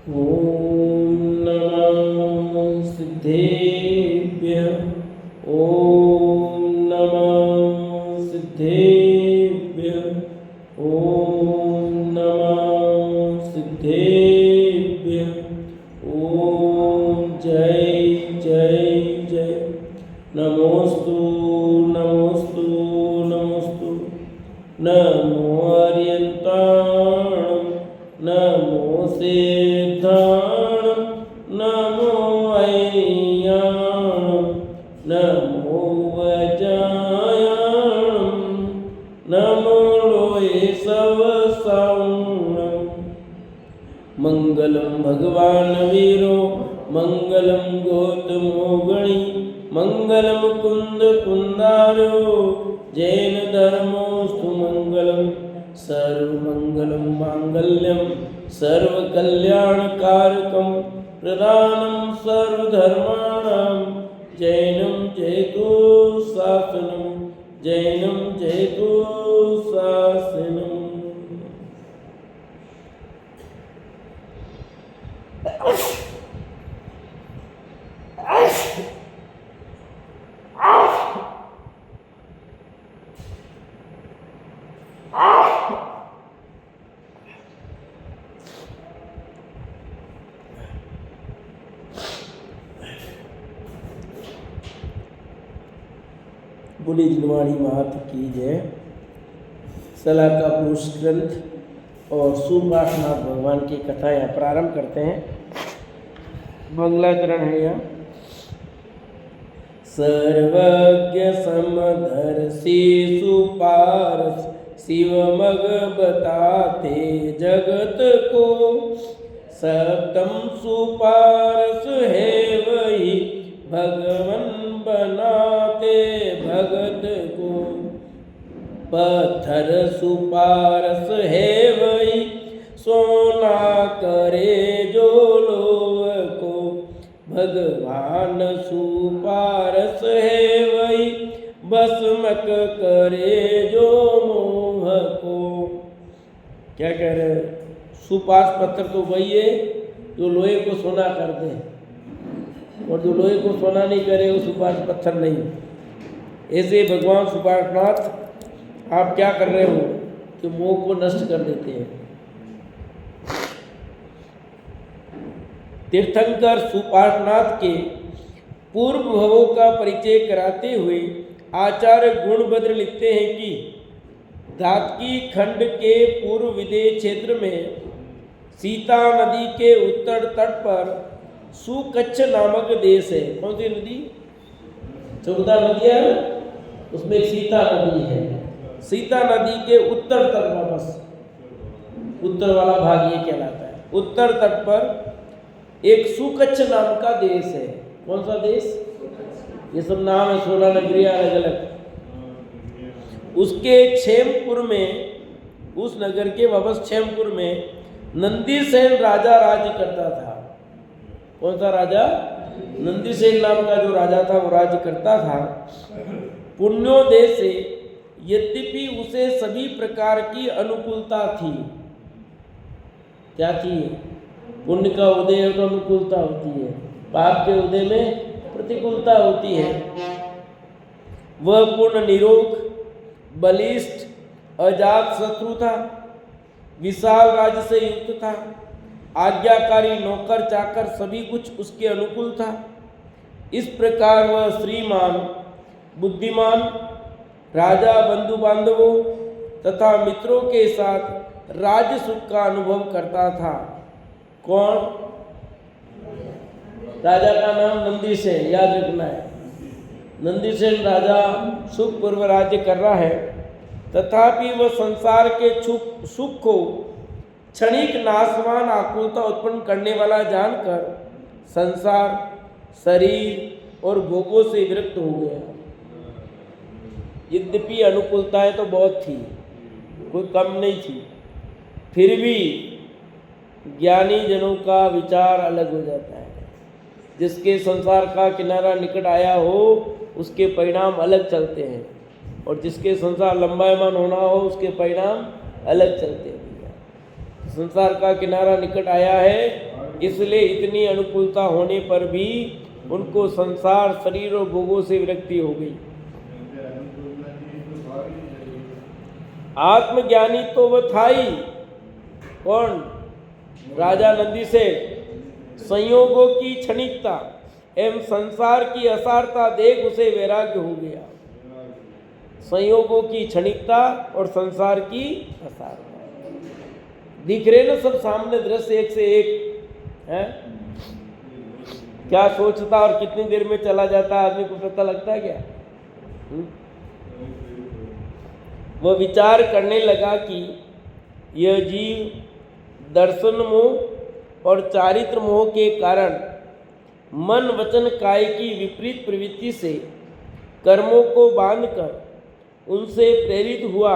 ॐ नमः सिद्धेभ्यः। ॐ नमः सिद्धेभ्यः। ॐ नमः सिद्धेभ्यः। ॐ जय जय जय। नमोस्तु नमोस्तु नमोस्तु। नमो अर्यन्ताणं नमो सिद्धाणं नमो अय्याणं नमो वजायाणं नमो लोये सवसाणं। मंगलम भगवान वीरो मंगलम गौतमो गणी मंगलम कुंद कुंदारो जैन धर्मोस्तु मंगलम। सर्वमंगलम मांगल्यम सर्वकल्याणकारकम प्रदानं सर्वधर्माणां जैनं जयतु शासनं जैनं जयतु शासनम्। बोली जिनवाणी मात की जय। सलाह का पुरुष ग्रंथ और सुपाठनाथ भगवान की कथा यहाँ प्रारंभ करते हैं। मंगलाचरण है यहाँ। सर्वज्ञ समदर्शी सुपारस शिव मग बताते जगत को। सप्तम सुपारस है वही भगवन बनाते भगत को। पत्थर सुपारस है वही सोना करे जो लोभ को। भगवान सुपारस है वही भस्मक करे जो मोह को। क्या कह रहे हैं? सुपार्श पत्थर तो वही है जो लोहे को सोना कर दे, और जो लोहे को सोना नहीं करे वो सुपार्श पत्थर नहीं। ऐसे भगवान सुपार्शनाथ आप क्या कर रहे हो कि मोह को नष्ट कर देते हैं। तीर्थंकर सुपार्शनाथ के पूर्व भवों का परिचय कराते हुए आचार्य गुणभद्र लिखते हैं कि धातकी खंड के पूर्व विदेह क्षेत्र में सीता नदी के उत्तर तट पर सुकच्छ नामक देश है। कौन सी नदी? 14 नदियां, उसमें एक सीता नदी है। सीता नदी के उत्तर तट पर, बस उत्तर वाला भाग ये कहलाता है। उत्तर तट पर एक सुकच्छ नाम का देश है। कौन सा देश? ये सब नाम है, 16 नगरियां अलग अलग। उसके क्षेमपुर में, उस नगर के वापस क्षेमपुर में नंदीसेन राजा राज्य करता था। कौन सा राजा? नंदीसेन नाम का जो राजा था वो राज्य करता था। पुण्योदय से यद्यपि उसे सभी प्रकार की अनुकूलता थी। क्या थी? पुण्य का उदय तो अनुकूलता होती है, पाप के उदय में प्रतिकूलता होती है। वह पूर्ण निरोग, बलिष्ठ, अजात शत्रु था, विशाल राज्य से युक्त था, आज्ञाकारी नौकर चाकर सभी कुछ उसके अनुकूल था। इस प्रकार वह श्रीमान, बुद्धिमान, राजा, बंधु बांधवों तथा मित्रों के साथ राज्य सुख का अनुभव करता था। कौन? राजा का नाम नंदीसेन, याद रखना है। नंदीसेन राजा सुखपूर्व राज्य कर रहा है, तथापि वह संसार के सुख को क्षणिक नाशवान आकुलता उत्पन्न करने वाला जानकर संसार, शरीर और भोगों से विरक्त हो गया। यद्यपि अनुकूलताएं तो बहुत थी, कोई कम नहीं थी, फिर भी ज्ञानी जनों का विचार अलग हो जाता है। जिसके संसार का किनारा निकट आया हो उसके परिणाम अलग चलते हैं, और जिसके संसार लंबायमान होना हो उसके परिणाम अलग चलते हैं। संसार का किनारा निकट आया है इसलिए इतनी अनुकूलता होने पर भी उनको संसार, शरीर और भोगों से विरक्ति हो गई। आत्मज्ञानी तो वह था ही, कौन? राजा नंदीसेन। संयोगों की क्षणिकता एवं संसार की असारता देख उसे वैराग्य हो गया। संयोगों की क्षणिकता और संसार की असारता दिख रहे ना सब सामने, दृश्य एक से एक है। क्या सोचता और कितनी देर में चला जाता आदमी को पता लगता है क्या? वह विचार करने लगा कि यह जीव दर्शन मोह और चारित्र मोह के कारण मन वचन काय की विपरीत प्रवृत्ति से कर्मों को बांधकर उनसे प्रेरित हुआ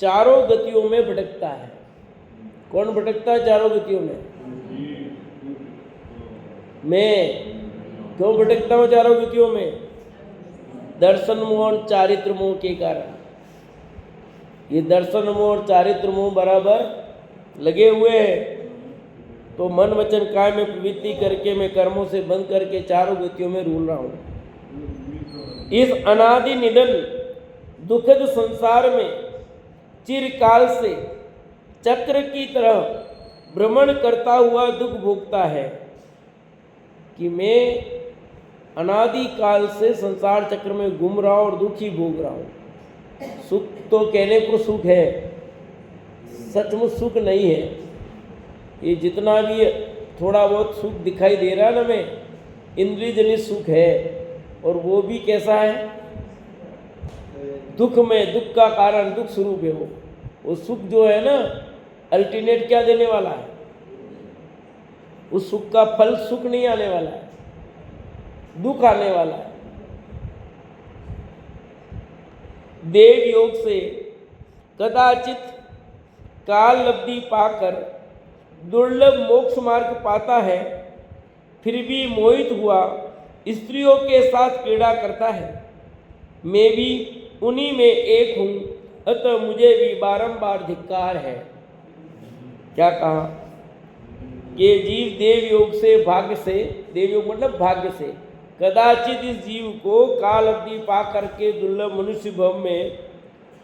चारों गतियों में भटकता है। कौन भटकता है चारों गतियों में? मैं क्यों भटकता हूँ चारों गतियों में? दर्शन मोह और चारित्र मोह के कारण। ये दर्शन मोह और चारित्र मोह बराबर लगे हुए हैं, तो मन वचन काय में प्रवृत्ति करके मैं कर्मों से बंद करके चारों गतियों में रूल रहा हूँ। इस अनादि निधन दुखद संसार में चिरकाल से चक्र की तरह भ्रमण करता हुआ दुख भोगता है कि मैं अनादि काल से संसार चक्र में घूम रहा हूँ और दुख ही भोग रहा हूँ। सुख तो कहने को सुख है, सचमुच सुख नहीं है। ये जितना भी थोड़ा बहुत सुख दिखाई दे रहा है ना, मैं इंद्रिय जनित सुख है, और वो भी कैसा है? दुख में, दुख का कारण दुख स्वरूप है वो सुख जो है ना, अल्टरनेट क्या देने वाला है? उस सुख का फल सुख नहीं आने वाला है, दुख आने वाला है। देव योग से कदाचित काल लब्धि पाकर दुर्लभ मोक्ष मार्ग पाता है, फिर भी मोहित हुआ स्त्रियों के साथ क्रीड़ा करता है। मैं भी उन्हीं में एक हूँ, अतः मुझे भी बारंबार धिक्कार है। क्या कहा? ये जीव देव योग से, भाग्य से, देव योग मतलब भाग्य से, कदाचित इस जीव को काल अवधि पा करके दुर्लभ मनुष्य भव में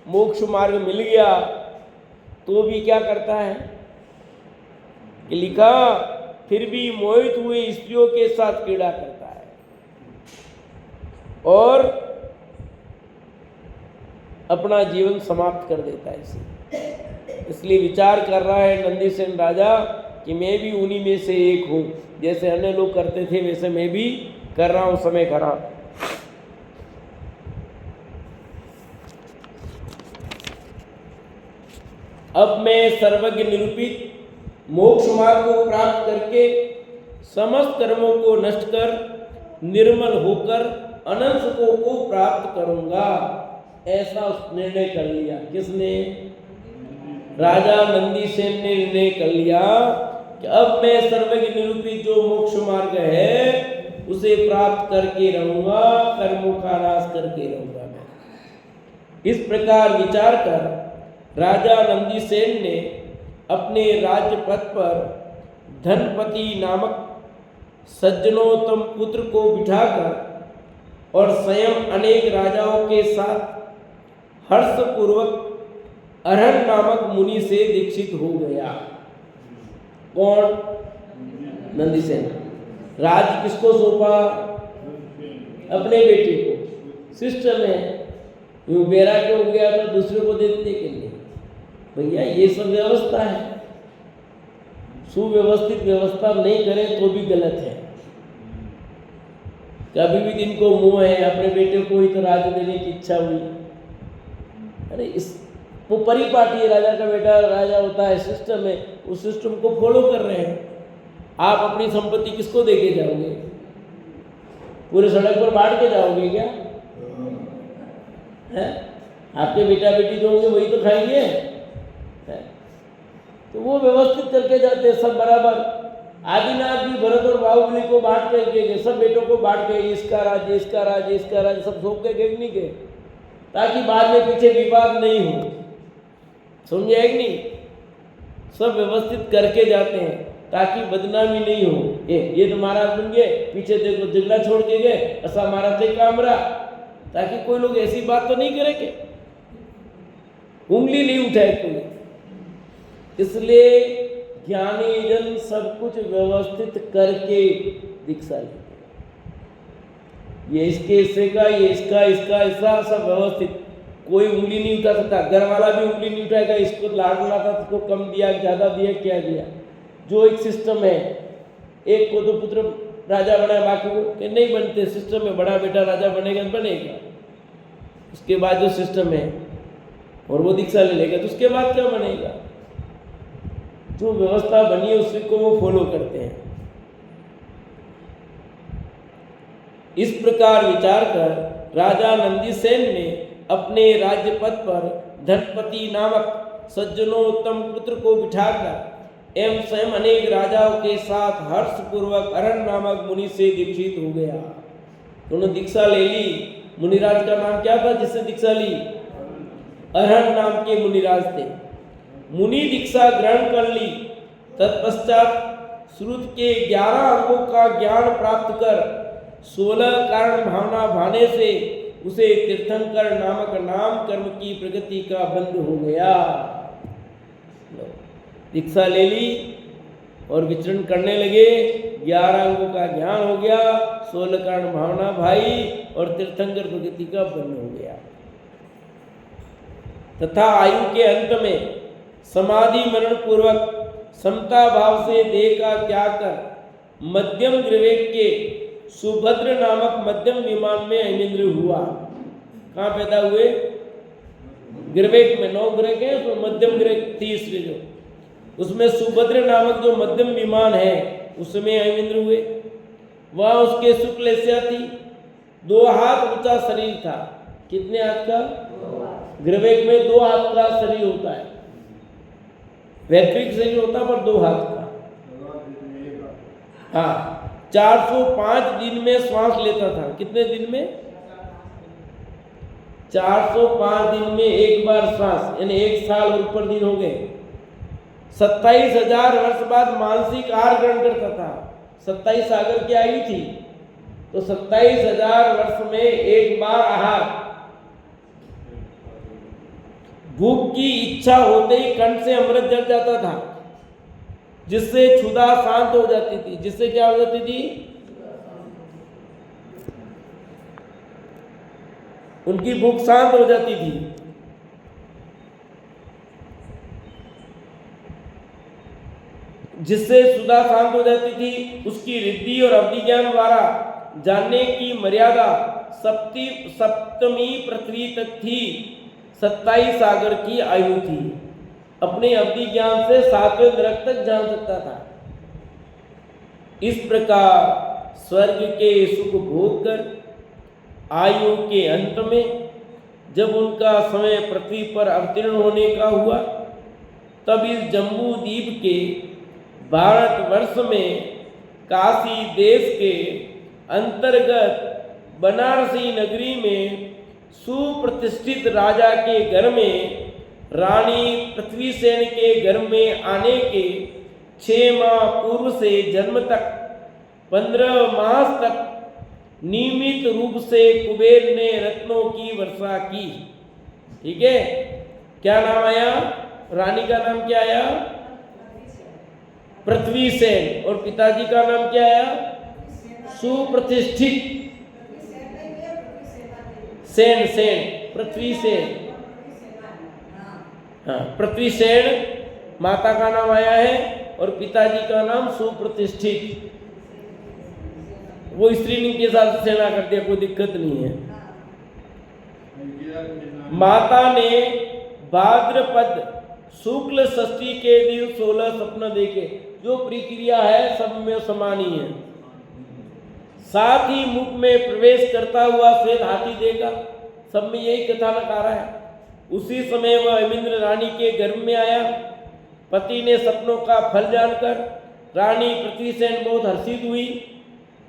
मोक्ष मार्ग मिल गया, तो भी क्या करता है कि लिखा, फिर भी मोहित हुए स्त्रियों के साथ क्रीड़ा करता है और अपना जीवन समाप्त कर देता है इसे। इसलिए विचार कर रहा है नंदीसेन राजा कि मैं भी उन्हीं में से एक हूँ। जैसे अन्य लोग करते थे वैसे मैं भी कर रहा हूँ, समय करा। अब मैं सर्वज्ञ निरूपित मोक्ष मार्ग को प्राप्त करके समस्त कर्मों को नष्ट कर निर्मल होकर अनंत सुखों को प्राप्त करूंगा, ऐसा निर्णय कर लिया। किसने? राजा नंदीसेन ने निर्णय कर लिया कि अब मैं सर्वज्ञ निरूपित जो मोक्ष मार्ग है उसे प्राप्त करके रहूंगा, कर्मों का नाश करके रहूंगा मैं। इस प्रकार विचार कर राजा नंदीसेन ने अपने राज्य पथ पर धनपति नामक सज्जनोत्तम पुत्र को बिठाकर और स्वयं अनेक राजाओं के साथ हर्षपूर्वक अरहन नामक मुनि से दीक्षित हो गया। कौन? नंदीसेन। राज्य किसको सौंपा? अपने बेटे को। सिस्टम है, यूं बेरा क्यों हो गया तो दूसरे को दे देते के लिए। भैया ये सब व्यवस्था है, सुव्यवस्थित व्यवस्था नहीं करें तो भी गलत है। कभी भी दिन को मुंह है, अपने बेटे को ही तो राज्य देने की इच्छा हुई। अरे इस वो परिपाटी है, राजा का बेटा राजा होता है, सिस्टम है, उस सिस्टम को फॉलो कर रहे हैं। आप अपनी संपत्ति किसको देके जाओगे? पूरे सड़क पर बांट के जाओगे क्या? है? आपके बेटा बेटी जो होंगे वही तो खाएंगे। है? तो वो व्यवस्थित करके जाते हैं सब बराबर। आदिनाथ भी भरत और बाहुबली को बांट के गए, सब बेटों को बांट के, इसका राज्य, इसका राज्य, इसका राज्य, सब सौंप के गए नहीं गए, ताकि बाद में पीछे विवाद नहीं हो। समझे कि नहीं? सब व्यवस्थित करके जाते हैं। ताकि बदनामी नहीं हो। ये तो महाराज बन गए, पीछे देखो झगड़ा छोड़ के गए, ऐसा महाराज से काम रहा, ताकि कोई लोग ऐसी बात तो नहीं करे कि उंगली नहीं उठाए कोई। इसलिए ज्ञानी जन सब कुछ व्यवस्थित करके दीक्षा लेते, ये इसके हिस्से का, ये इसका ऐसा सब व्यवस्थित। कोई उंगली नहीं उठा सकता, घर वाला भी उंगली नहीं उठाएगा, इसको लाड लाता, इसको कम दिया, ज्यादा दिया, क्या दिया। जो एक सिस्टम है, एक को तो पुत्र राजा बना, बाकी को कि नहीं बनते। सिस्टम में बड़ा बेटा राजा बनेगा, बनेगा, उसके बाद जो सिस्टम है और वो दीक्षा ले लेगा तो उसके बाद क्या बनेगा। जो व्यवस्था बनी है उसी को वो फॉलो करते हैं। इस प्रकार विचार कर राजा नंदीसेन ने अपने राज्य पद पर धनपति नामक सज्जनोत्तम पुत्र को बिठाकर एवं स्वयं अनेक राजाओं के साथ हर्षपूर्वक अरण्य नामक मुनि से दीक्षित हो गया। उन्होंने दीक्षा ले ली। मुनिराज का नाम क्या था जिससे दीक्षा ली? अरहन नाम के मुनिराज थे। मुनि दीक्षा ग्रहण कर ली। तत्पश्चात श्रुत के 11 अंगों का ज्ञान प्राप्त कर 16 कारण भावना भाने से उसे तीर्थंकर नामक नाम कर्म की प्रगति का बंध हो गया। दीक्षा ले ली और विचरण करने लगे, 11 अंगों का ज्ञान हो गया, 16 कारण भावना भाई और तीर्थंकर प्रगति का बंध हो गया। तथा आयु के अंत में समाधि मरण पूर्वक समता भाव से देह का त्याग कर मध्यम ग्रवेक के सुभद्र नामक मध्यम विमान में ऐनेन्द्र हुआ। कहाँ पैदा हुए? ग्रवेक में। 9 ग्रह के तो मध्यम ग्रह तीसरे जो, उसमें सुभद्र नामक जो मध्यम विमान है उसमें ऐनेन्द्र हुए। वह उसके शुक्ल एशिया थी, 2 हाथ ऊंचा शरीर था। कितने हाथ का? ग्रवेक में 2 हाथ का शरीर होता है, वैक्रिक शरीर होता पर 2 हाथ का। हाँ, 405 दिन में श्वास लेता था। कितने दिन में? 405 दिन में एक बार श्वास, यानी 1 साल और ऊपर दिन हो गए। 27,000 वर्ष बाद मानसिक आहार ग्रहण करता था। 27 सागर की आयु थी तो 27,000 वर्ष में एक बार आहार। भूख की इच्छा होते ही कंठ से अमृत जल जाता था, जिससे क्षुधा शांत हो जाती थी। जिससे क्या हो जाती थी? उनकी भूख शांत हो जाती थी। जिससे क्षुधा शांत हो जाती थी। उसकी रिद्धि और अवधि ज्ञान द्वारा जानने की मर्यादा सप्तमी पृथ्वी तक थी। 27 सागर की आयु थी। अपने अवधि ज्ञान से 7वें नरक तक जान सकता था। इस प्रकार स्वर्ग के सुख भोग कर आयु के अंत में जब उनका समय पृथ्वी पर अवतीर्ण होने का हुआ, तब इस जम्बू द्वीप के भारतवर्ष में काशी देश के अंतर्गत बनारसी नगरी में सुप्रतिष्ठित राजा के घर में रानी पृथ्वीसेन के घर में आने के 6 माह पूर्व से जन्म तक 15 मास तक नियमित रूप से कुबेर ने रत्नों की वर्षा की। ठीक है, क्या नाम आया? रानी का नाम क्या आया? पृथ्वीसेन। और पिताजी का नाम क्या आया? सुप्रतिष्ठित सेन। पृथ्वीसेन। हाँ, पृथ्वीसेन माता का नाम आया है और पिताजी का नाम सुप्रतिष्ठित। वो स्त्रीलिंग के साथ सेना कर दिया, कोई दिक्कत नहीं है। माता ने भाद्रपद शुक्ल षष्ठी के दिन 16 सपने देखे। जो प्रक्रिया है सब में समान ही है। साथ ही मुख में प्रवेश करता हुआ श्वेत हाथी देगा। सब में यही कथानक आ रहा है। उसी समय वह ऐनेन्द्र रानी के गर्भ में आया। पति ने सपनों का फल जानकर रानी पृथ्वीसेन बहुत हर्षित हुई।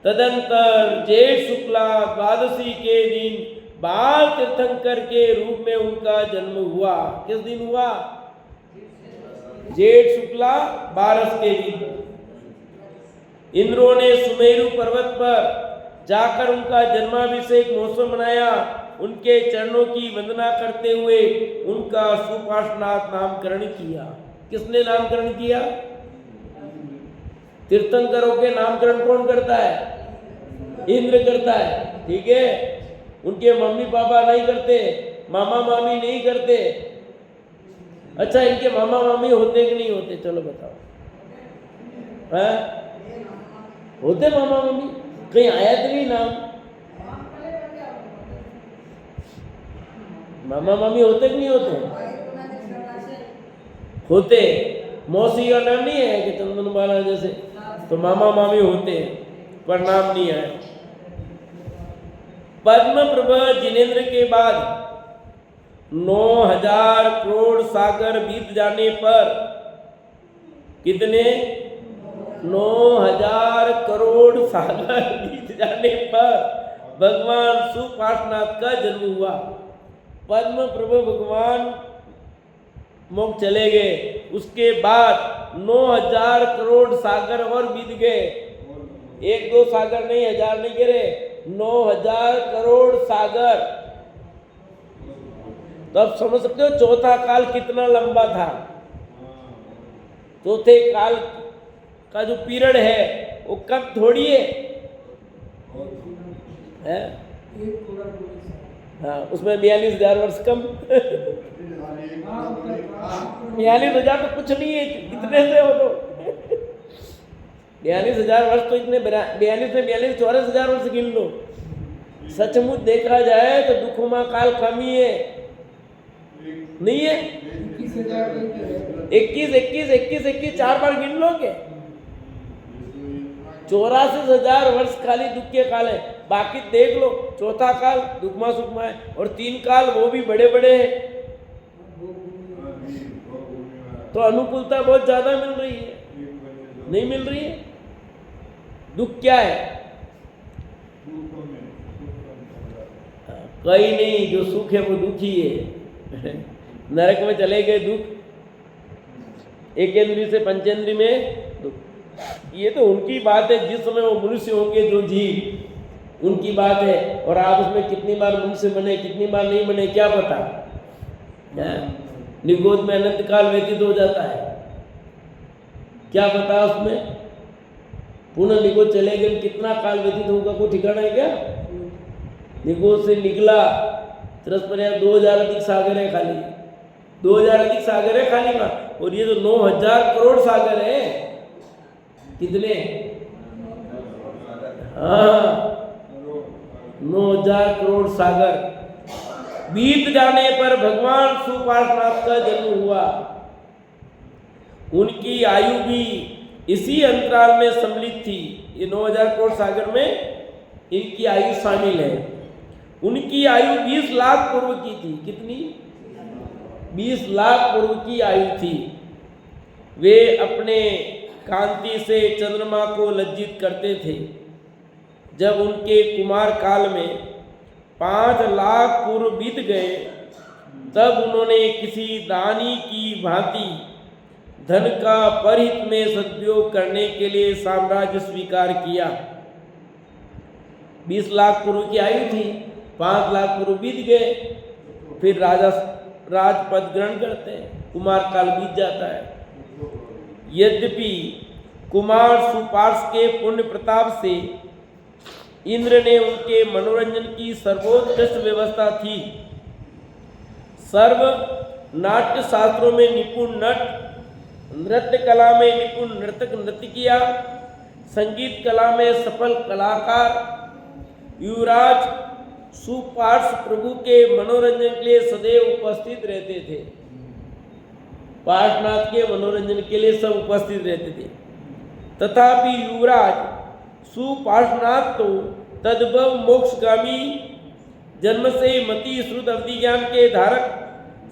तदंतर जेठ शुक्ला द्वादशी के दिन बाल तीर्थंकर के रूप में उनका जन्म हुआ। किस दिन हुआ? जेठ शुक्ला 12 के दिन। इंद्रों ने सुमेरु पर्वत पर जाकर उनका जन्माभिषेक महोत्सव मनाया। उनके चरणों की वंदना करते हुए उनका सुपार्श्वनाथ नामकरण किया। किसने नामकरण किया? तीर्थंकरों के नामकरण कौन करता है? इंद्र करता है। ठीक है, उनके मम्मी पापा नहीं करते, मामा मामी नहीं करते। अच्छा, इनके मामा मामी होते कि नहीं होते? चलो बताओ। है? होते मामा मामी? कहीं आया तो नहीं नाम? मामा मामी होते कि नहीं होते? होते। मौसी का नाम नहीं है कि चंदन बाला जैसे, तो मामा मामी होते हैं पर नाम नहीं आया। पद्म प्रभा जिनेन्द्र के बाद 9,000 करोड़ सागर बीत जाने पर, कितने? 9,000 करोड़ सागर बीत जाने पर भगवान सुपार्श्वनाथ का जन्म हुआ। पद्म प्रभु भगवान मोक्ष चले गए, उसके बाद 9,000 करोड़ सागर और बीत गए। 1-2 सागर नहीं, 1000 नहीं गिरे, 9,000 करोड़ सागर। तो अब समझ सकते हो चौथा काल कितना लंबा था। चौथे काल का जो पीरियड है वो कब थोड़ी है? हाँ, उसमें 42,000 वर्ष कम। 42,000 तो कुछ नहीं है, कितने से हो तो 42,000 वर्ष तो इतने 42 में 42 44,000 वर्ष गिन लो। सचमुच देखा जाए तो दुखुमा काल कम ही है, नहीं है? 21 4 बार गिन लोगे। 84,000 वर्ष खाली दुख के काल है, बाकी देख लो चौथा काल दुखमा सुखमा है, और 3 काल वो भी बड़े बड़े हैं। तो अनुकूलता बहुत ज्यादा मिल रही है, नहीं मिल रही है? दुख क्या है? कहीं नहीं, जो सुख है वो दुख ही है। नरक में चले गए दुख, एकेंद्री से पंचेंद्री में दुख। ये तो उनकी बात है, जिस समय वो मनुष्य होंगे जो जीव, उनकी बात है। और आप उसमें कितनी बार मनुष्य बने, कितनी बार नहीं बने, क्या पता? निगोद में अनंत काल व्यतीत हो जाता है, क्या पता उसमें? पुनः निगोद चले गए, कितना काल व्यतीत होगा, कोई ठिकाना है क्या? निगोद से निकला 2000 अधिक सागर है खाली, 2000 अधिक सागर है खाली का। और ये तो 9,000 करोड़ सागर है। कितने? हाँ, 9,000 करोड़ सागर बीत जाने पर भगवान सुपार्श्वनाथ का जन्म हुआ। उनकी आयु भी इसी अंतराल में सम्मिलित थी। ये 9,000 करोड़ सागर में इनकी आयु शामिल है। उनकी आयु 20 लाख पूर्व की थी। कितनी? 20 लाख पूर्व की आयु थी। वे अपने कांति से चंद्रमा को लज्जित करते थे। जब उनके कुमार काल में 5 लाख पूर्व बीत गए, तब उन्होंने किसी दानी की भांति धन का परहित में सदुपयोग करने के लिए साम्राज्य स्वीकार किया। 20 लाख पूर्व की आयु थी, 5 लाख पूर्व बीत गए, फिर राजपद ग्रहण करते हैं, कुमार काल बीत जाता है। यद्यपि कुमार सुपार्श के पुण्य प्रताप से इंद्र ने उनके मनोरंजन की सर्वोत्कृष्ट व्यवस्था थी। सर्व नाट्य शास्त्रों में निपुण नट, नृत्य कला में निपुण नर्तक नृत्य किया, संगीत कला में सफल कलाकार, युवराज सुपार्श प्रभु के मनोरंजन के लिए सदैव उपस्थित रहते थे। पार्श्वनाथ के मनोरंजन के लिए सब उपस्थित रहते थे। तथापि युवराज सुपार्श्वनाथ तो तद्भव मोक्षगामी, जन्म से मति श्रुत अवधि ज्ञान के धारक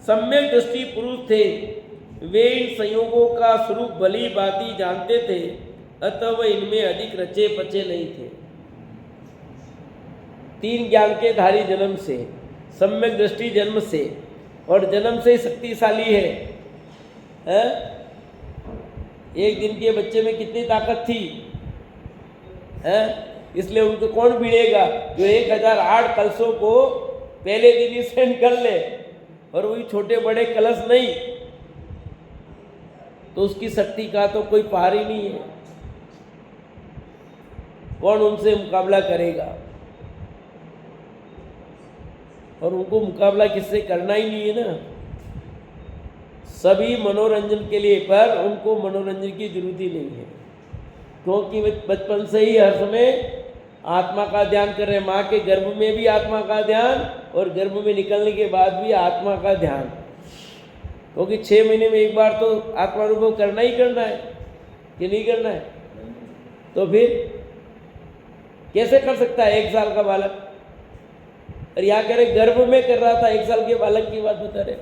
सम्यक दृष्टि पुरुष थे। वे इन संयोगों का स्वरूप भली भांति जानते थे, अतः वह इनमें अधिक रचे पचे नहीं थे। 3 ज्ञान के धारी जन्म से, सम्यक दृष्टि जन्म से, और जन्म से शक्तिशाली है। एक दिन के बच्चे में कितनी ताकत थी? है, इसलिए उनको कौन बीड़ेगा जो 1008 कलशों को पहले दिन ही सेंड कर ले, और वही छोटे बड़े कलश नहीं, तो उसकी शक्ति का तो कोई पार ही नहीं है। कौन उनसे मुकाबला करेगा? और उनको मुकाबला किससे करना ही नहीं है ना, सभी मनोरंजन के लिए, पर उनको मनोरंजन की जरूरत ही नहीं है, क्योंकि वे बचपन से ही हर समय आत्मा का ध्यान कर रहे हैं। माँ के गर्भ में भी आत्मा का ध्यान और गर्भ में निकलने के बाद भी आत्मा का ध्यान, क्योंकि 6 महीने में एक बार तो आत्मानुभव करना ही करना है कि नहीं करना है। तो फिर कैसे कर सकता है 1 साल का बालक? और यहाँ कह रहे गर्भ में कर रहा था, 1 साल के बालक की बात बता रहे।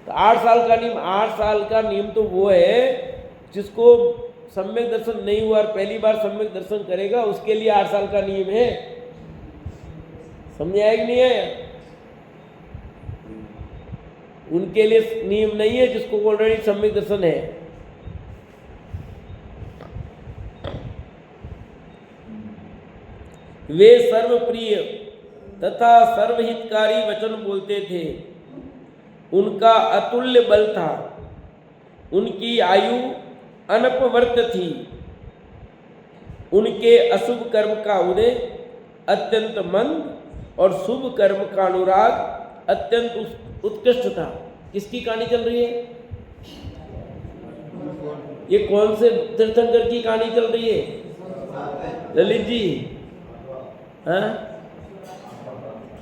तो 8 साल का नियम, 8 साल का नियम तो वो है जिसको सम्यक दर्शन नहीं हुआ और पहली बार सम्यक दर्शन करेगा, उसके लिए 8 साल का नियम है। समझ आया कि नहीं आया? उनके लिए नियम नहीं है जिसको ऑलरेडी सम्यक दर्शन है। वे सर्वप्रिय तथा सर्वहितकारी वचन बोलते थे। उनका अतुल्य बल था। उनकी आयु अनपवर्त थी। उनके अशुभ कर्म का उदय अत्यंत मंद और शुभ कर्म का अनुराग अत्यंत उत्कृष्ट था। किसकी कहानी चल रही है? ये कौन से तीर्थंकर की कहानी चल रही है? ललित जी, हाँ?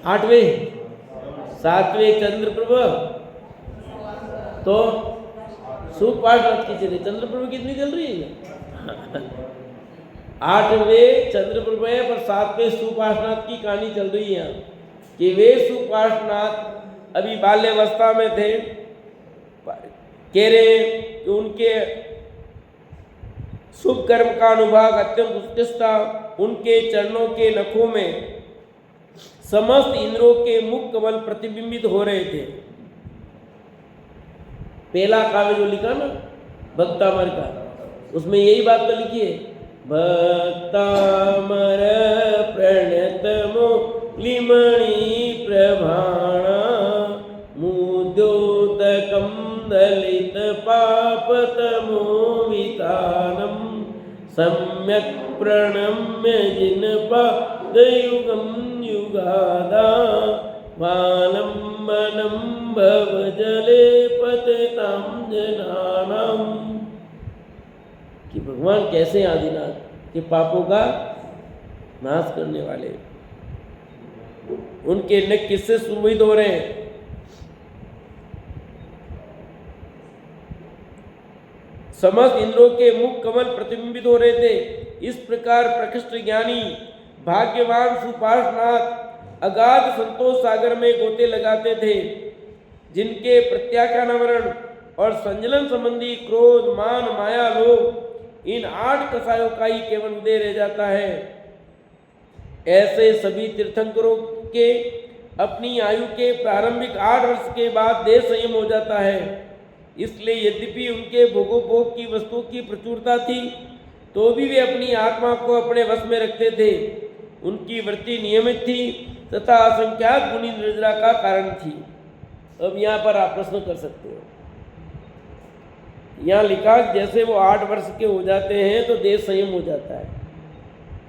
8वें 7वें चंद्रप्रभा, तो सुपार्श्वनाथ की चली। चंद्रप्रभा कितनी चल रही है? 8वें चंद्रप्रभा है, पर 7वें सुपार्श्वनाथ की कहानी चल रही है कि वे सुपार्श्वनाथ अभी बाल्यावस्था में थे। कह रहे कि उनके शुभ कर्म का अनुभाग अत्यंत उत्कृष्ट था। उनके चरणों के नखों में समस्त इंद्रों के मुख कमल प्रतिबिंबित हो रहे थे। पहला काव्य जो लिखा ना भक्तामर का, उसमें यही बात तो लिखी है, भक्तामर प्रणत मुलिमणि प्रभाणा मुद्योतकम दलित पापतमो वितानम सम्यक प्रणम्य जिन पादयुगम युगादा वालंबनम भवजले पतितं जनानाम। कि भगवान कैसे आदिनाथ के पापों का नाश करने वाले, उनके नेक किससे सुमित हो रहे हैं? समस्त इंद्रों के मुख कमल प्रतिबिंबित हो रहे थे। इस प्रकार प्रकृष्ट ज्ञानी भाग्यवान सुपार्श्वनाथ अगाध संतोष सागर में गोते लगाते थे, जिनके प्रत्याख्यानावरण और संजलन संबंधी क्रोध मान माया लोभ इन 8 कसायों का ही केवल उदय रह जाता है। ऐसे सभी तीर्थंकरों के अपनी आयु के प्रारंभिक 8 वर्ष के बाद देह संयम हो जाता है। इसलिए यद्यपि उनके भोगोपभोग की वस्तुओं की प्रचुरता थी, तो भी वे अपनी आत्मा को अपने वश में रखते थे। उनकी वृत्ति नियमित थी तथा असंख्यात गुणी निर्जरा का कारण थी। अब यहाँ पर आप प्रश्न कर सकते हो। यहाँ लिखा जैसे वो 8 वर्ष के हो जाते हैं तो देह संयम हो जाता है,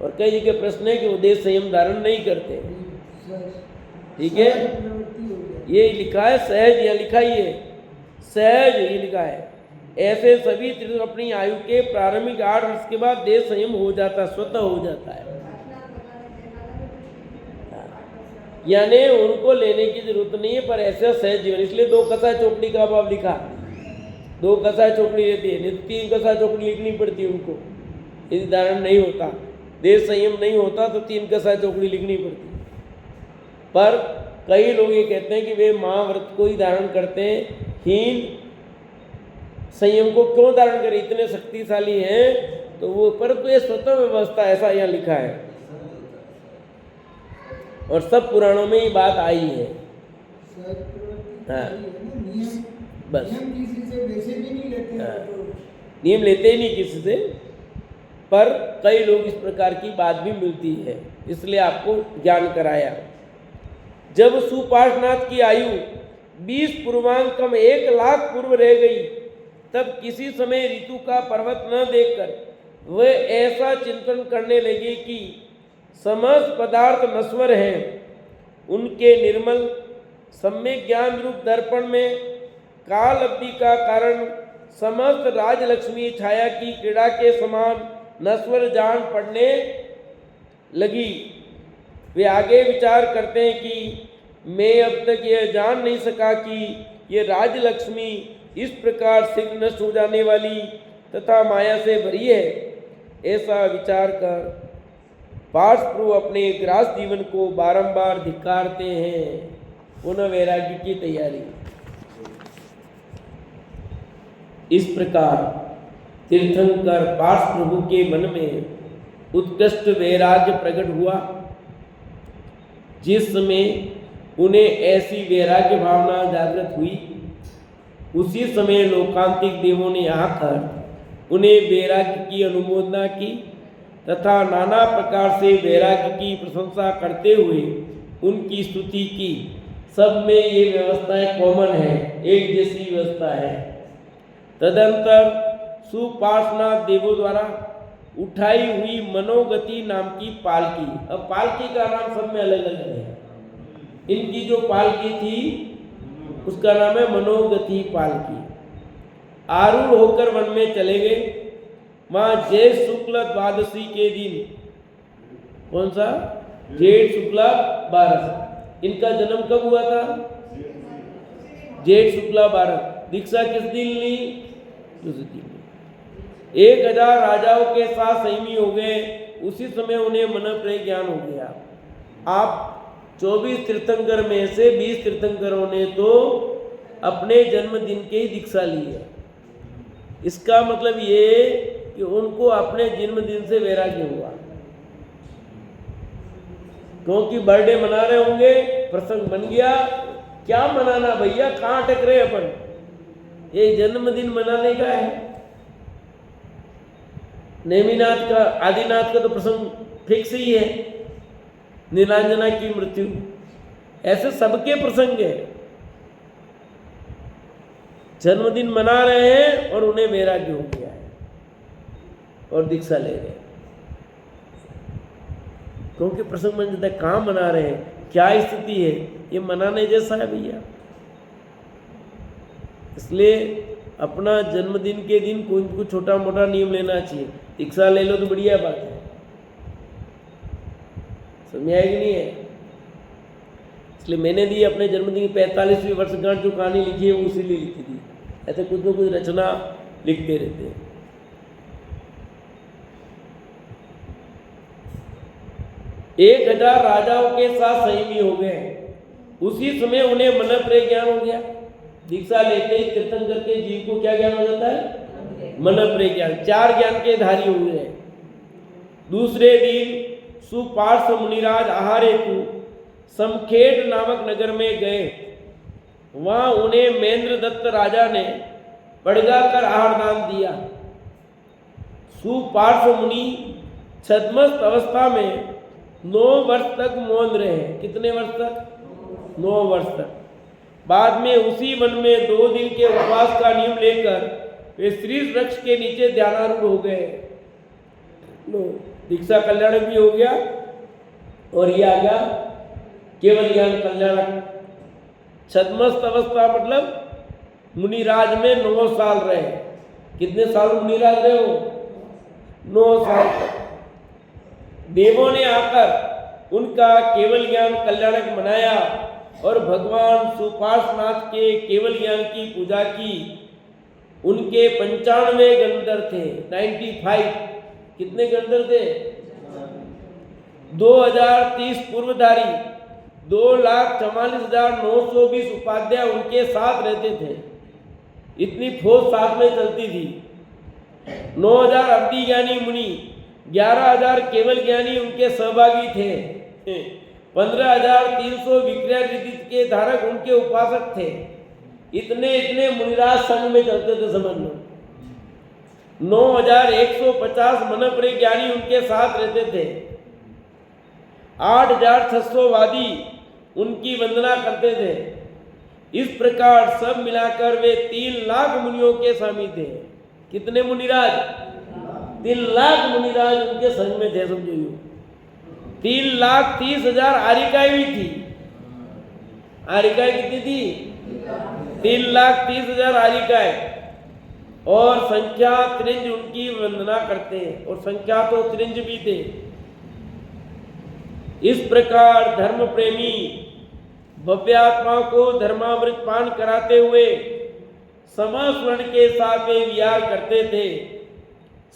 और कई जगह प्रश्न है कि वो देह संयम धारण नहीं करते। ठीक है, ये लिखा है सहज, यहाँ लिखा ही है सहज, ये लिखा है। ऐसे सभी तीर्थ अपनी आयु के प्रारंभिक 8 वर्ष के बाद देह संयम हो जाता, स्वतः हो जाता है। यानी उनको लेने की जरूरत नहीं है, पर ऐसा सहज जीवन। इसलिए 2 कसा चौकड़ी का अभाव लिखा। 2 कसा चौकड़ी रहती है, नहीं 3 कसा चौकड़ी लिखनी पड़ती है उनको। यदि धारण नहीं होता, देह संयम नहीं होता, तो 3 कसा चौकड़ी लिखनी पड़ती है। पर कई लोग ये कहते हैं कि वे महाव्रत को ही धारण करते हैं, हीन संयम को क्यों धारण करें, इतने शक्तिशाली हैं तो वो, पर तो ये स्वतः व्यवस्था, ऐसा यहाँ लिखा है और सब पुराणों में ये बात आई है। हाँ, बस नियम लेते ही नहीं किसी से। पर कई लोग इस प्रकार की बात भी मिलती है, इसलिए आपको ज्ञान कराया। जब सुपार्श्वनाथ की आयु 20 पूर्वांग कम 1 लाख पूर्व रह गई, तब किसी समय ऋतु का पर्वत न देखकर वे ऐसा चिंतन करने लगे कि समस्त पदार्थ नश्वर हैं। उनके निर्मल सम्यक ज्ञान रूप दर्पण में काल अवधि का कारण समस्त राजलक्ष्मी छाया की क्रीड़ा के समान नश्वर जान पड़ने लगी। वे आगे विचार करते हैं कि मैं अब तक यह जान नहीं सका कि ये राजलक्ष्मी इस प्रकार शीघ्र नष्ट हो जाने वाली तथा माया से भरी है। ऐसा विचार कर पार्थ प्रभु अपने ग्रास जीवन को बारंबार धिक्कारते हैं। पुनः वैराग्य की तैयारी। इस प्रकार तीर्थंकर पार्थ प्रभु के मन में उत्कृष्ट वैराग्य प्रकट हुआ। जिस समय उन्हें ऐसी वैराग्य भावना जागृत हुई, उसी समय लोकांतिक देवों ने आकर उन्हें वैराग्य की अनुमोदना की तथा नाना प्रकार से वैराग्य की प्रशंसा करते हुए उनकी स्तुति की। सब में ये व्यवस्थाएं कॉमन है, एक जैसी व्यवस्था है। तदंतर सुपार्श्वनाथ देवों द्वारा उठाई हुई मनोगति नाम की पालकी, अब पालकी का नाम सब में अलग अलग है। इनकी जो पालकी थी उसका नाम है मनोगति पालकी। आरूढ़ होकर वन में चले गए। वहाँ जेठ शुक्ल द्वादशी के दिन, कौन सा? जेठ शुक्ला 12। इनका जन्म कब हुआ था? जेठ शुक्ला 12। दीक्षा किस दिन ली? उस दिन। 1000 राजाओं के साथ संयमी हो गए। उसी समय उन्हें मन प्रेम ज्ञान हो गया। आप 24 तीर्थंकर में से 20 तीर्थंकरों ने तो अपने जन्मदिन के ही दीक्षा ली है। इसका मतलब ये कि उनको अपने जन्मदिन से वैराग्य हुआ, क्योंकि बर्थडे मना रहे होंगे, प्रसंग बन गया। क्या मनाना भैया, कहाँ अटक रहे अपन? ये जन्मदिन मनाने का है। नेमिनाथ का, आदिनाथ का तो प्रसंग फिक्स ही है, नीलांजना की मृत्यु। ऐसे सबके प्रसंग है। जन्मदिन मना रहे हैं और उन्हें वैराग्य हो गया है और दीक्षा ले रहे हैं, क्योंकि प्रसंग बन जाता है। कहाँ मना रहे हैं, क्या स्थिति है, ये मनाने जैसा है भैया। इसलिए अपना जन्मदिन के दिन कोई छोटा मोटा नियम लेना चाहिए। दीक्षा ले लो तो बढ़िया बात है, समझ आएगी नहीं है। इसलिए मैंने दी अपने जन्मदिन की 45वीं वर्षगांठ जो कहानी लिखी है वो इसीलिए लिखी थी। ऐसे कुछ न कुछ रचना लिखते रहते हैं। एक 1000 राजाओं के साथ संयमी हो गए। उसी समय उन्हें मन प्रेम ज्ञान हो गया। दीक्षा लेते ही तीर्थंकर के जीव को क्या ज्ञान हो जाता है? मन प्रेम ज्ञान। 4 ज्ञान के धारी हुए हैं। दूसरे दिन सुपार्श्व मुनिराज आहार हेतु समखेट नामक नगर में गए। वहां उन्हें महेंद्र दत्त राजा ने पड़गा कर आहार दान दिया। सुपार्श्व मुनि छद्मस्त अवस्था में 9 वर्ष तक मौन रहे। कितने वर्ष तक? 9 वर्ष तक। बाद में उसी वन में 2 दिन के उपवास का नियम लेकर वे श्री वृक्ष के नीचे ध्यानारूढ़ हो गए। दीक्षा कल्याणक भी हो गया और ये आ गया केवल ज्ञान कल्याणक। छद्मस्त अवस्था मतलब मुनिराज में 9 साल रहे। कितने साल मुनिराज रहे हो? 9 साल। देवों ने आकर उनका केवल ज्ञान कल्याणक बनाया और भगवान सुपार्श्वनाथ के केवल ज्ञान की पूजा की। उनके 95 गंधर्व थे, 95। कितने गंधर्व थे? 2030 पूर्वधारी, 2,44,920 उपाध्याय उनके साथ रहते थे। इतनी फौज साथ में चलती थी। 9,000 अवधि ज्ञानी मुनि, 11,000 केवल ज्ञानी उनके सहभागी थे। 15,300 विक्रिया रीति के धारक उनके उपासक थे। इतने मुनिराज संघ में चलते थे, समझ लो। 9,150 मनपरे ज्ञानी उनके साथ रहते थे। 8,600 वादी उनकी वंदना करते थे। इस प्रकार सब मिलाकर वे 3 लाख मुनियों के स्वामी थे। कितने मुनिराज? 3 लाख मुनिराज उनके संग में थे। समझिए 3,30,000 आरिकाएं भी थी। आरिकाएं कितनी थी? 3,30,000 आरिकाएं। और संख्या त्रिंज उनकी वंदना करते हैं। और संख्या तो त्रिंज भी थे। इस प्रकार धर्म प्रेमी भव्यात्मा को धर्मामृत पान कराते हुए समास्मरण के साथ वे विहार करते थे।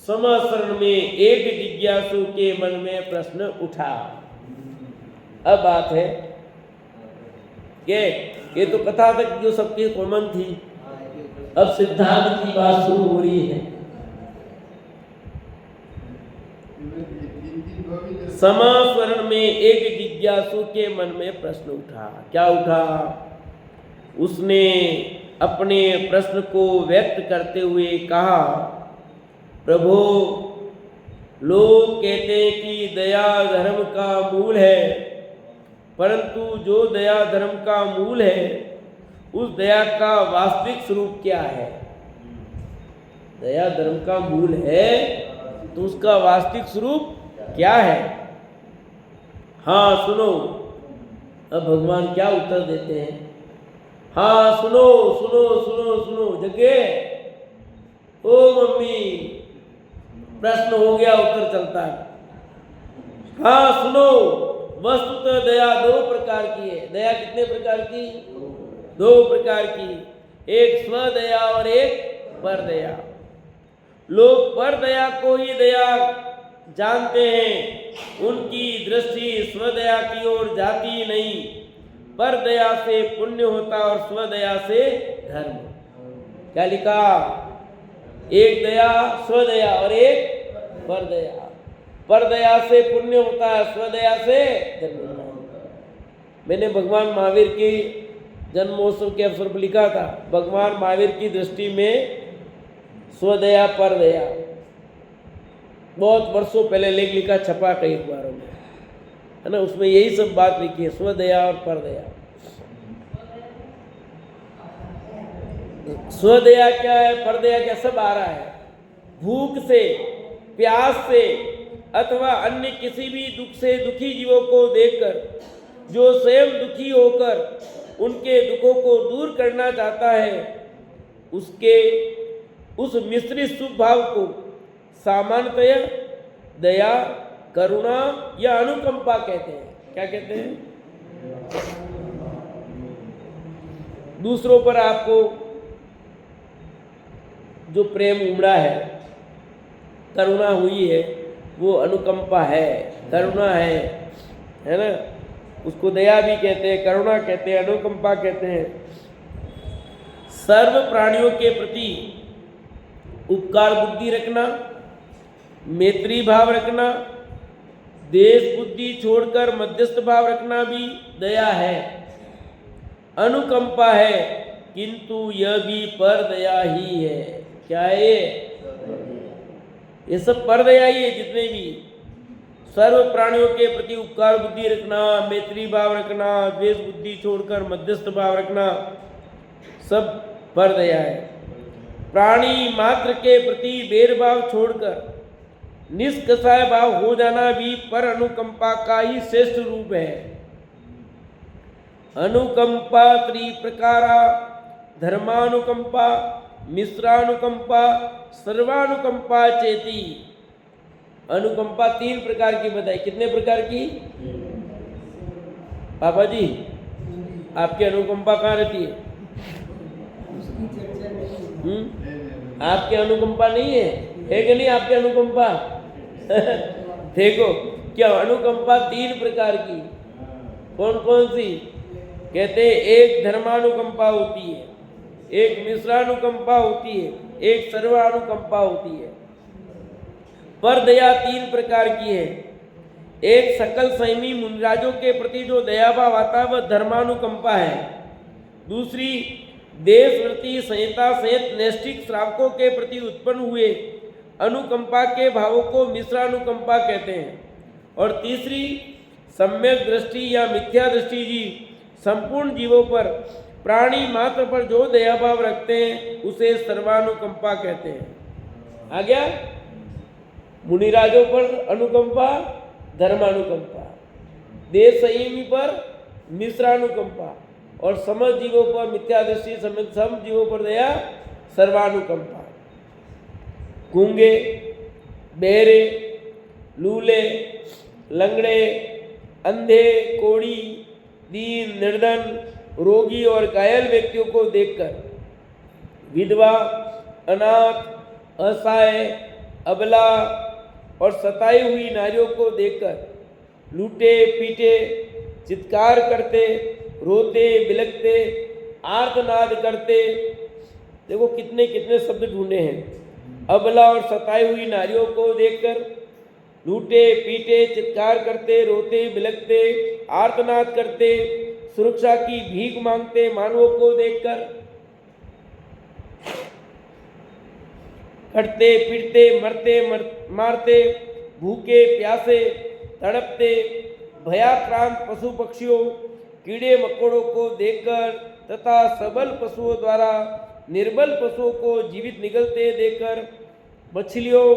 समास्मरण में एक जिज्ञासु के मन में प्रश्न उठा। अब बात है कि ये तो कथा तक जो सबकी कॉमन थी, अब सिद्धांत की बात शुरू हो रही है। समास्मरण में एक जिज्ञासु के मन में प्रश्न उठा। क्या उठा? उसने अपने प्रश्न को व्यक्त करते हुए कहा, प्रभु, लोग कहते हैं कि दया धर्म का मूल है, परंतु जो दया धर्म का मूल है उस दया का वास्तविक स्वरूप क्या है? दया धर्म का मूल है तो उसका वास्तविक स्वरूप क्या है? हाँ सुनो, अब भगवान क्या उत्तर देते हैं? हाँ सुनो सुनो सुनो सुनो जगे, ओ मम्मी, प्रश्न हो गया, उत्तर चलता है। हाँ सुनो, वस्तुतः दया 2 प्रकार की है। दया कितने प्रकार की? 2 प्रकार की। एक स्वदया और एक परदया। लोग परदया को ही दया जानते हैं। उनकी दृष्टि स्वदया की ओर जाती नहीं। परदया से पुण्य होता और स्वदया से धर्म। क्या लिखा? एक दया स्वदया और एक परदया। परदया से पुण्य होता है, स्वदया से धर्म होता है। मैंने भगवान महावीर की जन्मोत्सव के अवसर पर लिखा था, भगवान महावीर की दृष्टि में स्वदया परदया, बहुत वर्षों पहले लेख लिखा, छपा कई अखबारों में, है ना। उसमें यही सब बात लिखी है, स्वदया और परदया। स्वदया क्या है, परदया क्या, सब आ रहा है। भूख से, प्यास से अथवा अन्य किसी भी दुख से दुखी जीवों को देखकर जो स्वयं दुखी होकर उनके दुखों को दूर करना चाहता है, उसके उस मिश्रित शुभ भाव को सामान्यतया दया, करुणा या अनुकंपा कहते हैं। क्या कहते हैं? दूसरों पर आपको जो प्रेम उमड़ा है, करुणा हुई है, वो अनुकंपा है, करुणा है ना। उसको दया भी कहते हैं, करुणा कहते हैं, अनुकंपा कहते हैं। सर्व प्राणियों के प्रति उपकार बुद्धि रखना, मैत्री भाव रखना, देश बुद्धि छोड़कर मध्यस्थ भाव रखना भी दया है, अनुकंपा है, किंतु यह भी पर दया ही है। क्या है ये सब पर दया ही है। जितने भी सर्व प्राणियों के प्रति उपकार बुद्धि रखना, मैत्री भाव रखना, द्वेष बुद्धि छोड़कर मध्यस्थ भाव रखना, सब पर दया है। प्राणी मात्र के प्रति भेदभाव छोड़कर निष्कषाय भाव हो जाना भी पर अनुकंपा का ही श्रेष्ठ रूप है। अनुकंपा त्रिप्रकारा, धर्मानुकंपा, मिश्रानुकंपा, सर्वानुकंपा चेती। अनुकंपा 3 प्रकार की बताई। कितने प्रकार की? पापा जी, आपकी अनुकंपा कहाँ रहती है? आपकी अनुकंपा नहीं है कि नहीं? आपकी अनुकंपा देखो क्या, अनुकंपा 3 प्रकार की। कौन कौन सी? कहते हैं एक धर्मानुकंपा होती है, एक मिश्रानुकंपा होती है, एक सर्वानुकंपा होती है। पर दया 3 प्रकार की है। एक सकल संयमी मुनिराजों के प्रति जो दयाभाव आता है वह धर्मानुकंपा है। दूसरी देशवृत्ति संहिता सहित नैष्ठिक श्रावकों के प्रति उत्पन्न हुए अनुकंपा के भावों को मिश्रानुकंपा कहते हैं। और तीसरी सम्यक दृष्टि या मिथ्या दृष्टि जी संपूर्ण जीवों पर, प्राणी मात्र पर जो दया भाव रखते हैं उसे सर्वानुकंपा कहते हैं। आ गया? मुनिराजों पर अनुकंपा धर्मानुकंपा, देश संयमी पर मिश्रानुकंपा, और समस्त जीवों पर मिथ्या दृष्टि समेत सब जीवों पर दया सर्वानुकंपा। गूंगे, बहरे, लूले, लंगड़े, अंधे, कोढ़ी, दीन, निर्धन, रोगी और घायल व्यक्तियों को देखकर, विधवा, अनाथ, असहाय, अबला और सताई हुई नारियों को देखकर, लूटे पीटे, चित्कार करते, रोते बिलखते, आर्तनाद करते, देखो कितने कितने शब्द ढूंढे हैं। अबला और सताई हुई नारियों को देखकर, लूटे पीटे, चित्कार करते, रोते बिलखते, आर्तनाद करते, सुरक्षा की भीख मांगते मानवों को देखकर, कटते पीटते, मरते मारते, भूखे प्यासे, तड़पते, भयाक्रांत पशु पक्षियों, कीड़े मकोड़ों को देखकर तथा सबल पशुओं द्वारा निर्बल पशुओं को जीवित निगलते देखकर, मछलियों,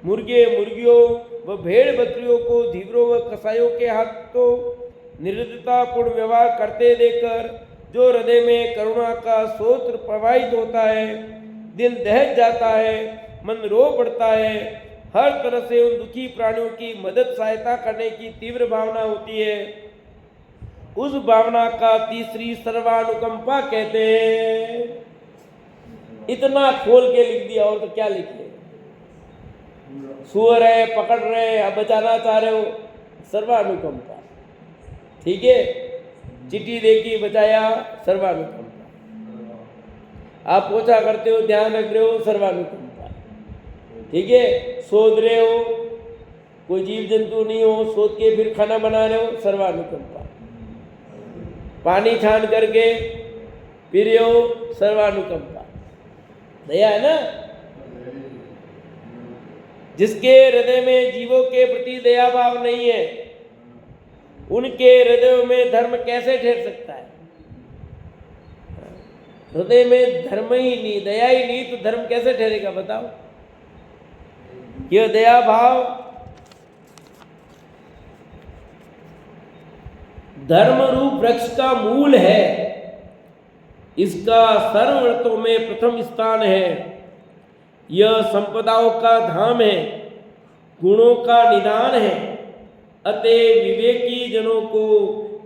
मुर्गे मुर्गियों व भेड़ बकरियों को धीवरों व कसाईयों के हाथों निर्दयतापूर्ण व्यवहार करते देखकर, जो हृदय में करुणा का स्रोत प्रवाहित होता है, दिल दहक जाता है, मन रो पड़ता है, हर तरह से उन दुखी प्राणियों की मदद सहायता करने की तीव्र भावना होती है, उस भावना का तीसरी सर्वानुकंपा कहते हैं। इतना खोल के लिख दिया, और तो क्या लिखे? सुअर है, पकड़ रहे हैं, अब बचाना चाह रहे हो, सर्वानुकंपा। ठीक है, चिट्ठी देखी बचाया, सर्वानुकंपा। आप पोछा करते हो, ध्यान रख रहे हो, सर्वानुकंपा। ठीक है, शोध रहे हो, कोई जीव जंतु नहीं हो, शोध के फिर खाना बना रहे हो, सर्वानुकंपा। पानी छान करके पी रहे हो, सर्वानुकंपा। दया है ना? जिसके हृदय में जीवों के प्रति दया भाव नहीं है, उनके हृदयों में धर्म कैसे ठहर सकता है? हृदय में धर्म ही नहीं, दया ही नहीं, तो धर्म कैसे ठहरेगा बताओ? यह दया भाव धर्म रूप वृक्ष का मूल है, इसका सर्वर्थों में प्रथम स्थान है, यह संपदाओं का धाम है, गुणों का निदान है। अतः विवेकी जनों को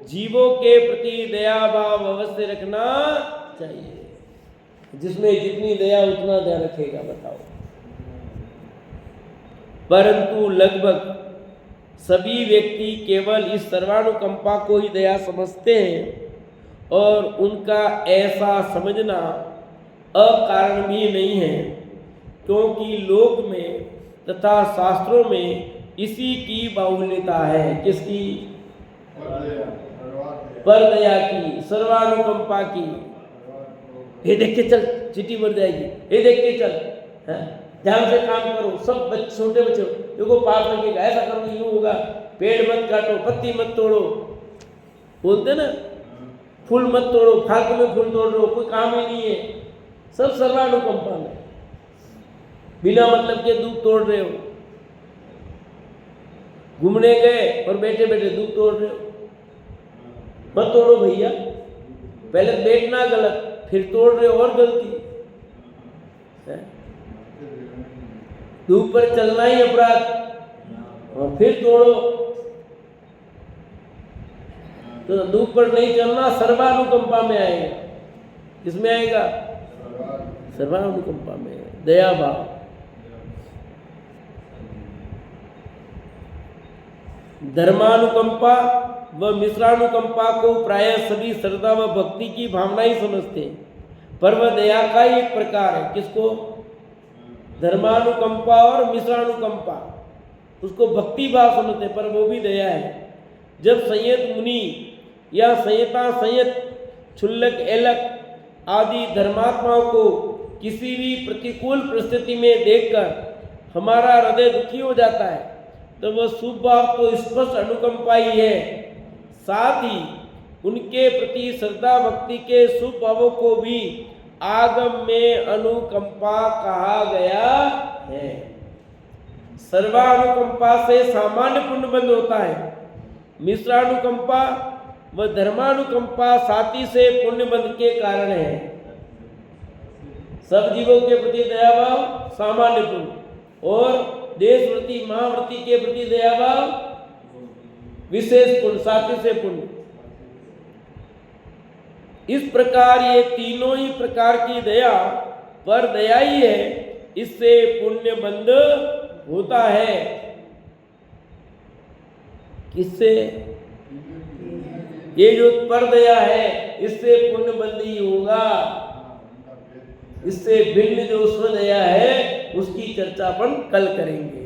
जीवों के प्रति दया भाव अवश्य रखना चाहिए। जिसमें जितनी दया उतना दया रखेगा बताओ। परंतु लगभग सभी व्यक्ति केवल इस सर्वानुकंपा को ही दया समझते हैं, और उनका ऐसा समझना अकारण भी नहीं है, क्योंकि लोक में तथा शास्त्रों में इसी की बाहुल्यता है। किसकी? पर दया की, सर्वानुकंपा की। ये देख के चल, चिट्ठी मर जाएगी, ये देख के चल, ध्यान से काम करो, सब छोटे बच्चे देखो पाप लगेगा, ऐसा करो यूं होगा, पेड़ मत काटो, पत्ती मत तोड़ो, बोलते ना, फूल मत तोड़ो, फालतू में फूल तोड़ रहे हो, कोई काम ही नहीं है, सब सर्वानुकंपा में। बिना मतलब के दूध तोड़ रहे हो, घूमने गए और बैठे बैठे दूध तोड़ रहे हो, मत तोड़ो भैया। पहले बैठना गलत, फिर तोड़ रहे हो और गलती है। धूप पर चलना ही अपराध, और फिर तोड़ो। तो धूप पर नहीं चलना सर्वानुकंपा में आएगा। किसमें आएगा? सर्वानुकंपा में, दया भाव। धर्मानुकंपा व मिश्रानुकंपा को प्राय सभी श्रद्धा व भक्ति की भावना ही समझते हैं, पर वह दया का ही एक प्रकार है। किसको? धर्मानुकंपा और मिश्रानुकंपा, उसको भक्ति भाव समझते, पर वो भी दया है। जब संयत मुनि या संयता संयत क्षुल्लक एलक आदि धर्मात्माओं को किसी भी प्रतिकूल परिस्थिति में देखकर हमारा हृदय दुखी हो जाता है, तो वह शुभ भाव तो स्पष्ट अनुकंपा ही है, साथ ही उनके प्रति श्रद्धा भक्ति के शुभ भावों को भी आगम में अनुकंपा कहा गया है। सर्वानुकंपा से सामान्य पुण्य बंध होता है, मिश्रानुकंपा व धर्मानुकंपा साथी से पुण्य बंध के कारण है। सब जीवों के प्रति दयाभाव सामान्य पुण्य, और देशवृत्ति महावृत्ति के प्रति दयाभाव विशेष पुण्य, साथी से पुण्य। इस प्रकार ये तीनों ही प्रकार की दया पर दया ही है, इससे पुण्य बंध होता है। किससे? ये जो पर दया है इससे पुण्य बंध ही होगा। इससे भिन्न जो स्व दया है उसकी चर्चा अपन कल करेंगे।